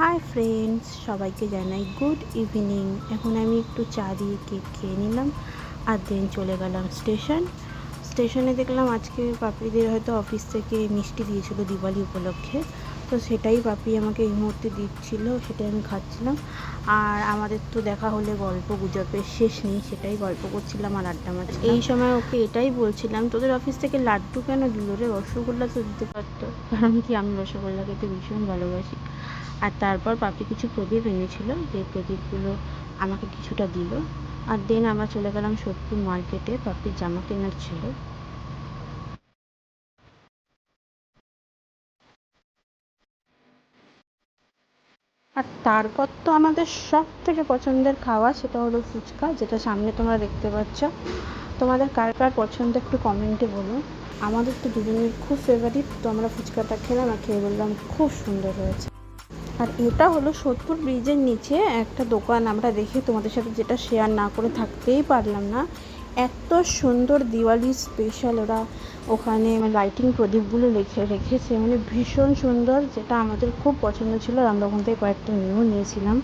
Hi friends, সবাইকে জানাই good evening. এখন আমি একটু চা দিয়ে কেক খেয়ে নিলাম আর দেন চলে গেলাম স্টেশনে। দেখলাম আজকে পাপিদের হয়তো অফিস থেকে মিষ্টি দিয়েছিল দিওয়ালি উপলক্ষে, তো সেটাই পাপি আমাকে এই মুহূর্তে দিচ্ছিল, সেটাই আমি খাচ্ছিলাম। আর আমাদের তো দেখা হলে গল্প গুজবের শেষ নেই, সেটাই গল্প করছিলাম আর আড্ডা মারছিলাম। এই সময় ওকে এটাই বলছিলাম, তোদের অফিস থেকে লাড্ডু কেন দিল রে, রসগোল্লা তো দিতে পারতো। কারণ কি, আমি রসগোল্লা খেতে ভীষণ ভালোবাসি। আর তারপর পাপি কিছু প্রদীপ এনেছিল, যে প্রদীপগুলো আমাকে কিছুটা দিল। আর দেন আমরা চলে গেলাম সোদপুর মার্কেটে, পাপির জামা কেনার ছিল। আর তারপর তো আমাদের সব থেকে পছন্দের খাওয়া, সেটা হলো ফুচকা, যেটা সামনে তোমরা দেখতে পাচ্ছ। তোমাদের কার কার পছন্দ একটু কমেন্টে বলো। আমাদের তো দুজনের খুব ফেভারিট, তো আমরা ফুচকাটা খেলাম আর খেয়ে বললাম খুব সুন্দর হয়েছে। আর এটা হলো সোদপুর ব্রিজের নিচে একটা দোকান, আমরা দেখে তোমাদের সাথে যেটা শেয়ার না করে থাকতেই পারলাম না। এত সুন্দর দিওয়ালি স্পেশাল ওরা ওখানে লাইটিং প্রদীপগুলো রেখেছে, মানে ভীষণ সুন্দর, যেটা আমাদের খুব পছন্দ ছিল। আর আমরা ওখান থেকে কয়েকটা নিয়েছিলাম।